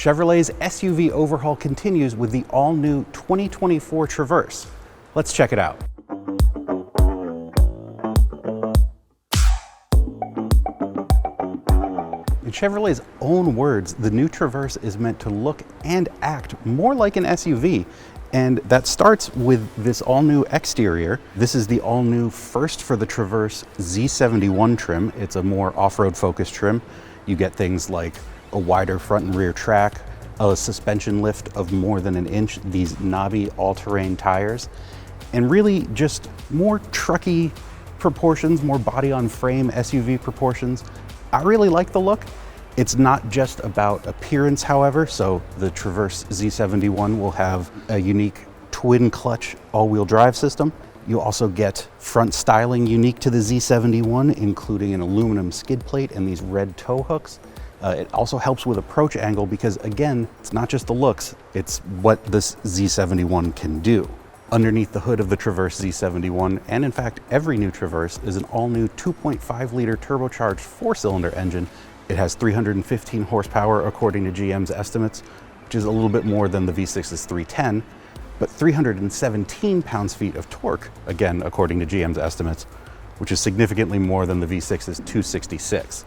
Chevrolet's SUV overhaul continues with the all-new 2024 Traverse. Let's check it out. In Chevrolet's own words, the new Traverse is meant to look and act more like an SUV, and that starts with this all-new exterior. This is the all-new first for the Traverse Z71 trim. It's a more off-road focused trim. You get things like a wider front and rear track, a suspension lift of more than an inch, these knobby all-terrain tires, and really just more trucky proportions, more body-on-frame SUV proportions. I really like the look. It's not just about appearance, however, so the Traverse Z71 will have a unique twin-clutch all-wheel drive system. You also get front styling unique to the Z71, including an aluminum skid plate and these red tow hooks. It also helps with approach angle because, again, it's not just the looks, it's what this Z71 can do. Underneath the hood of the Traverse Z71, and in fact every new Traverse, is an all-new 2.5-liter turbocharged 4-cylinder engine. It has 315 horsepower according to GM's estimates, which is a little bit more than the V6's 310, but 317 pounds-feet of torque, again according to GM's estimates, which is significantly more than the V6's 266.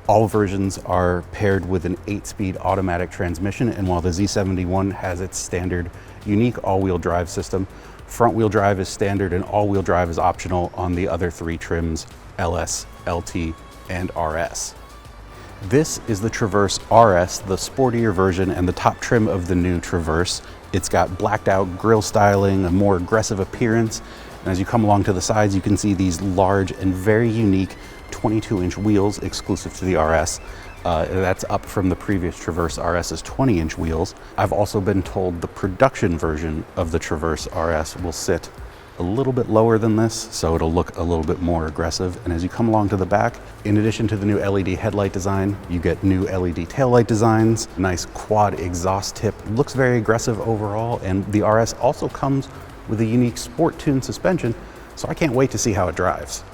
All versions are paired with an 8-speed automatic transmission, and while the Z71 has its standard unique all-wheel drive system, front-wheel drive is standard and all-wheel drive is optional on the other 3 trims, LS, LT, and RS. This is the Traverse RS, the sportier version and the top trim of the new Traverse. It's got blacked out grille styling, a more aggressive appearance, and as you come along to the sides, you can see these large and very unique 22-inch wheels exclusive to the RS. That's up from the previous Traverse RS's 20-inch wheels. I've also been told the production version of the Traverse RS will sit a little bit lower than this, so it'll look a little bit more aggressive. And as you come along to the back, in addition to the new LED headlight design, you get new LED taillight designs, nice quad exhaust tip. Looks very aggressive overall, and the RS also comes with a unique Sport Tune suspension, so I can't wait to see how it drives.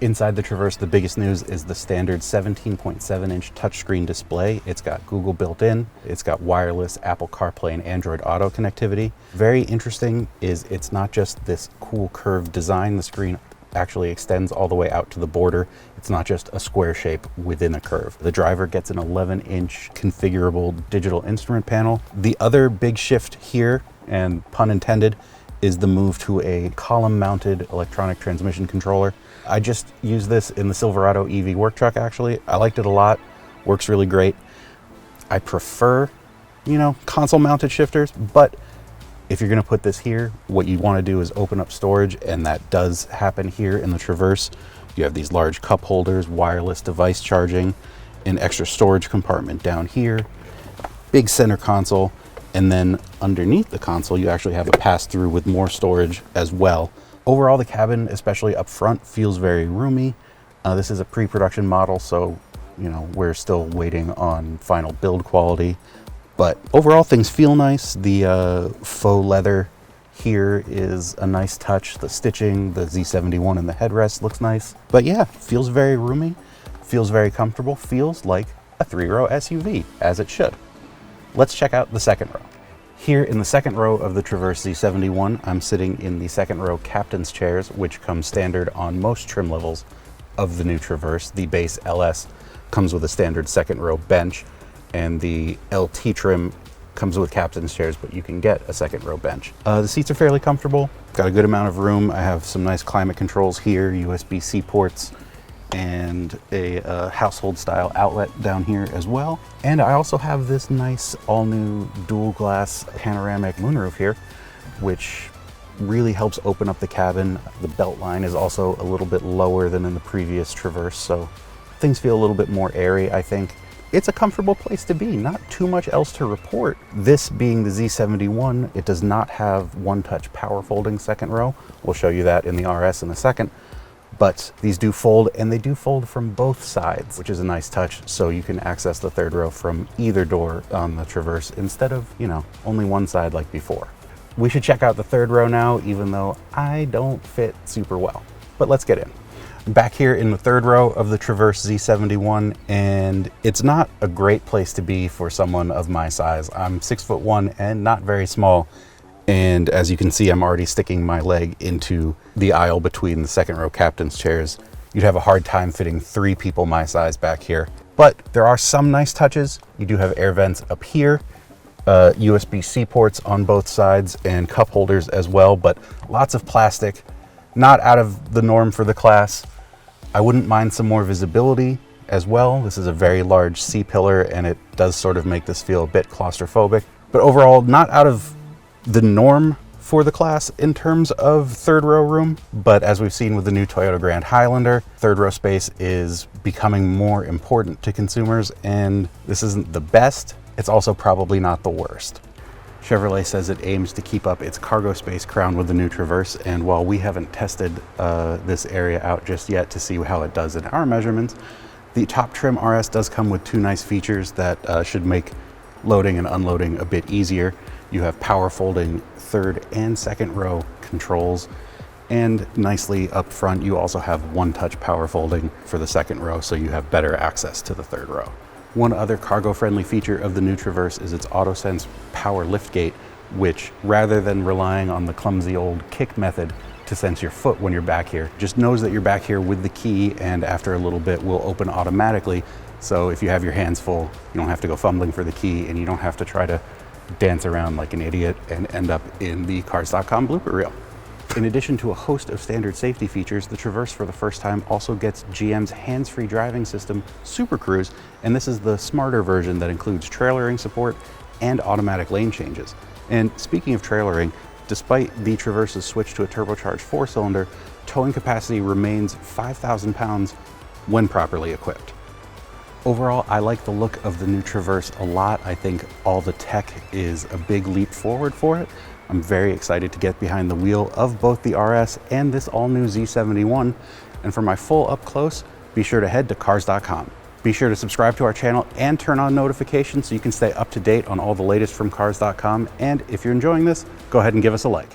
Inside the Traverse, the biggest news is the standard 17.7-inch touchscreen display. It's got Google built in, it's got wireless Apple CarPlay and Android Auto connectivity. Very interesting is it's not just this cool curved design. The screen actually extends all the way out to the border. It's not just a square shape within a curve. The driver gets an 11-inch configurable digital instrument panel. The other big shift here, and pun intended, is the move to a column-mounted electronic transmission controller. I just used this in the Silverado EV work truck, actually. I liked it a lot, works really great. I prefer, console-mounted shifters, but if you're gonna put this here, what you wanna do is open up storage, and that does happen here in the Traverse. You have these large cup holders, wireless device charging, an extra storage compartment down here, big center console, and then underneath the console, you actually have a pass-through with more storage as well. Overall, the cabin, especially up front, feels very roomy. This is a pre-production model, so we're still waiting on final build quality. But overall, things feel nice. The faux leather here is a nice touch. The stitching, the Z71 and the headrest looks nice. But yeah, feels very roomy, feels very comfortable, feels like a 3-row SUV, as it should. Let's check out the second row. Here in the second row of the Traverse Z71, I'm sitting in the second row captain's chairs, which come standard on most trim levels of the new Traverse. The base LS comes with a standard second row bench, and the LT trim comes with captain's chairs, but you can get a second row bench. The seats are fairly comfortable, got a good amount of room. I have some nice climate controls here, USB-C ports, and a household style outlet down here as well. And I also have this nice all new dual glass panoramic moonroof here, which really helps open up the cabin. The belt line is also a little bit lower than in the previous Traverse, so things feel a little bit more airy, I think. It's a comfortable place to be, not too much else to report. This being the Z71, it does not have one-touch power folding second row. We'll show you that in the RS in a second. But these do fold, and they do fold from both sides, which is a nice touch, so you can access the third row from either door on the Traverse instead of, only one side like before. We should check out the third row now, even though I don't fit super well. But let's get in. Back here in the third row of the Traverse Z71, and it's not a great place to be for someone of my size. I'm 6'1" and not very small. And as you can see, I'm already sticking my leg into the aisle between the second row captain's chairs. You'd have a hard time fitting 3 people my size back here. But there are some nice touches. You do have air vents up here, USB-C ports on both sides, and cup holders as well, but lots of plastic, not out of the norm for the class. I wouldn't mind some more visibility as well. This is a very large C-pillar, and it does sort of make this feel a bit claustrophobic. But overall, not out of the norm for the class in terms of third row room. But as we've seen with the new Toyota Grand Highlander, third row space is becoming more important to consumers, and this isn't the best. It's also probably not the worst. Chevrolet says it aims to keep up its cargo space crown with the new Traverse, and while we haven't tested this area out just yet to see how it does in our measurements, the top trim RS does come with 2 nice features that should make loading and unloading a bit easier. You have power folding third and second row controls, and nicely up front you also have one-touch power folding for the second row, so you have better access to the third row. One other cargo-friendly feature of the new Traverse is its AutoSense power liftgate, which, rather than relying on the clumsy old kick method to sense your foot when you're back here, just knows that you're back here with the key, and after a little bit will open automatically. So if you have your hands full, you don't have to go fumbling for the key, and you don't have to try to dance around like an idiot and end up in the Cars.com blooper reel. In addition to a host of standard safety features, the Traverse for the first time also gets GM's hands-free driving system, Super Cruise, and this is the smarter version that includes trailering support and automatic lane changes. And speaking of trailering, despite the Traverse's switch to a turbocharged 4-cylinder, towing capacity remains 5,000 pounds when properly equipped. Overall, I like the look of the new Traverse a lot. I think all the tech is a big leap forward for it. I'm very excited to get behind the wheel of both the RS and this all-new Z71. And for my full up close, be sure to head to Cars.com. Be sure to subscribe to our channel and turn on notifications so you can stay up to date on all the latest from Cars.com. And if you're enjoying this, go ahead and give us a like.